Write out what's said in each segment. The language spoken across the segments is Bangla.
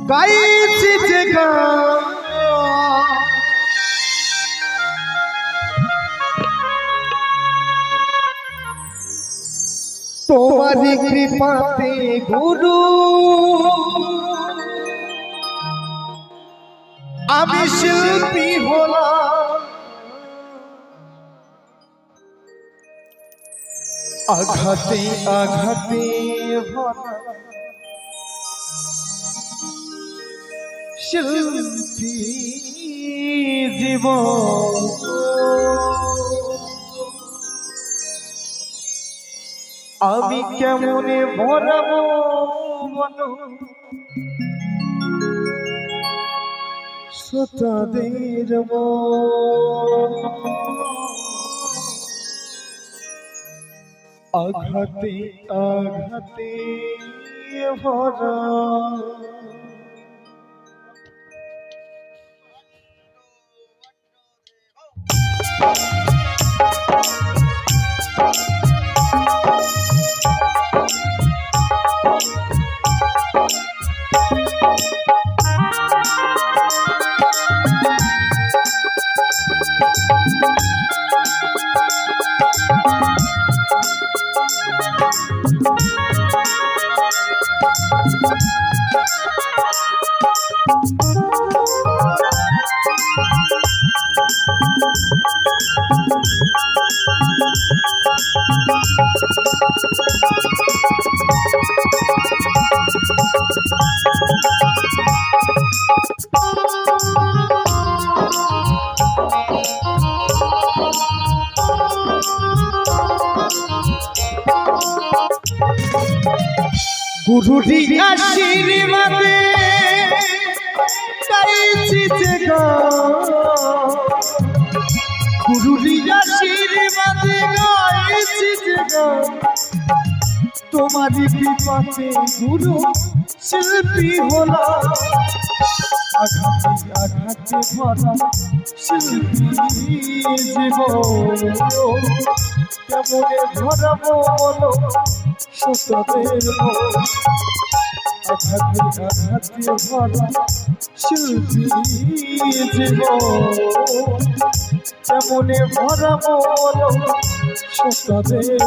গাইছি যে গান তোমারি কৃপাতে গুরু আমি শিল্পী হলাম আঘাতে আঘাতে ভরা শিল্পী জীবন আমি কেমনে ভরাবো বলো শ্রোতাদের আঘাতে আঘাতে ভরা গুরুরি আশীর্বাদে গাইছি যে গান গুরুরি আশীর্বাদে গাইছি যে গান তোমারি কৃপাতে গুরু শিল্পী হলাম আঘাতে আঘাতে ভরা শিল্পী জীবন কেমনে ভরাবো বলো শ্রোতাদের আঘাতে আঘাতে ভরা শিল্পী জীবন কেমনে ভরাবো বলো শ্রোতাদের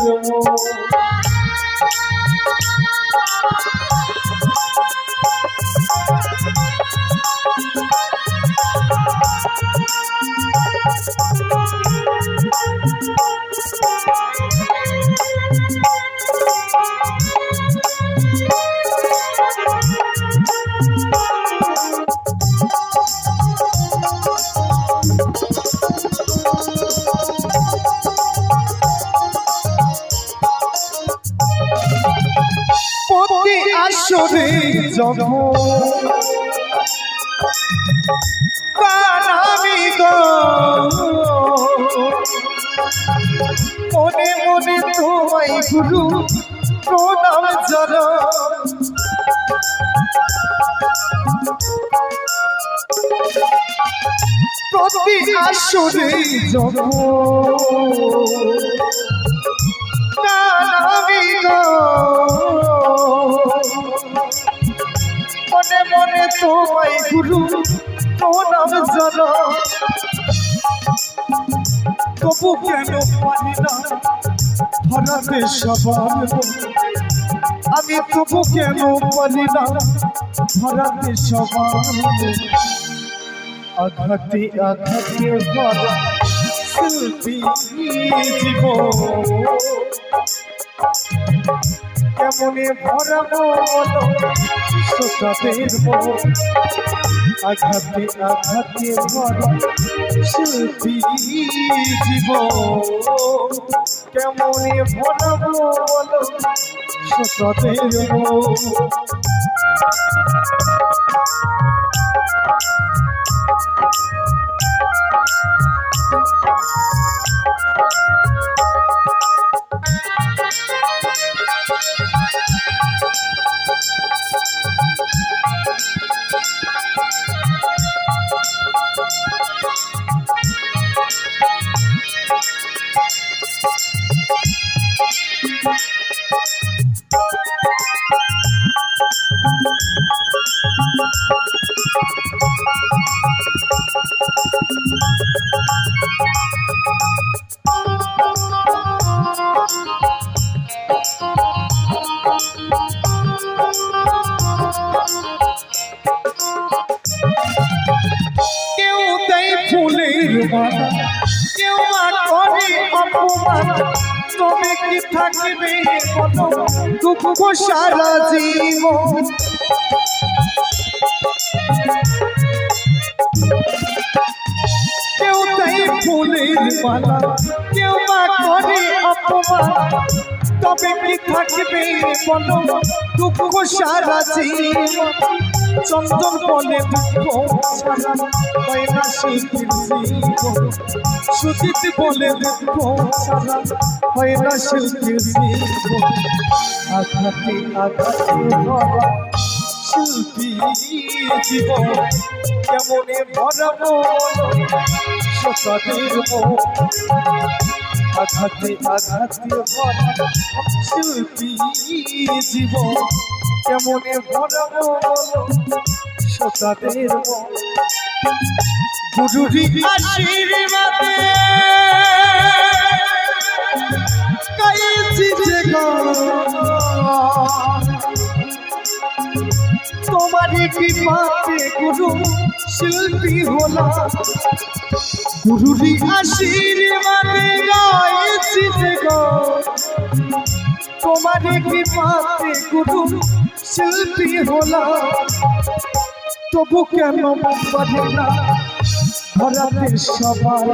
প্রতি আসরে যখন আমি মনে মনে তোমায় গুরু প্রণাম জানা প্রতি আসরে যখন আমি মনে মনে তোমায় গুরু প্রণাম জানা তবু কেন পারি না ধরাতে সবার আমি তবু কেন পারি না ধরাতে সবার আঘাতে আঘাতে ভরা শিল্পী জীবন কেমনে ভরাবো বলো শ্রোতাদের আঘাতে আঘাতে ভরা শিল্পী জীবন কেমনে ভরাবো বলো শ্রোতাদের মানা কেউ মা করে অপমান তবে কি থাকবে বলো দুঃখ সারা জীবন কেউ তাই ফুলের মালা কেউ মা করে অপমান তবে কি থাকবে বলো দুঃখ সারা জীবন চন্দন বলে দুঃখ ছাড়া হয় না সুখের জীবন সুচিত বলে দুঃখ ছাড়া হয় না সুখের জীবন আঘাতে আঘাতে ভরা শিল্পী জীবন কেমনে ভরাবো সকালের মন আঘাতে আঘাতে ভরা শিল্পী জীবন কেমনে ভরাবো সকালের মন গুরুরি আশীর্বাদে গাইছি যে গান তোমারই কৃপাতে গুরু শিল্পী হলাম গুরুরি আশীর্বাদে গাইছি যে গান তোমারই কৃপাতে গুরু শিল্পী হলাম তবু কেন পারি না ধরাতে সবাই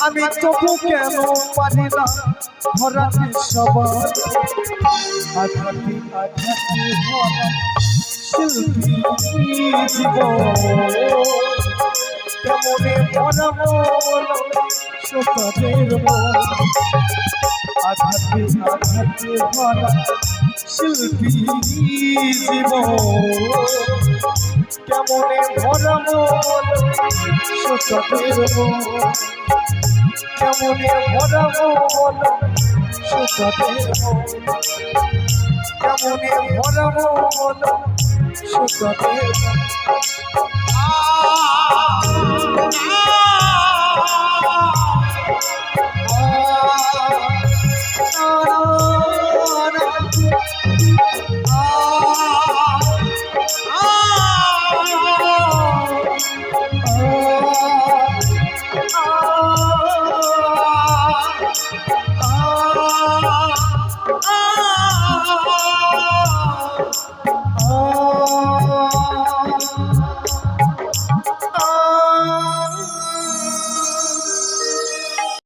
আমি তবু কেন পারি না ধরাতে সবাই আঘাতে আঘাতে ভরা শিল্পী জীবন কেমনে ভরাবো সকালের মন আঘাতে আঘাতে ভরা শিল্পী জীবন কেমনে ভরাবো সকালের মন কেমনে ভরাবো সকালের মন কেমনে ভরাবো সকালের মন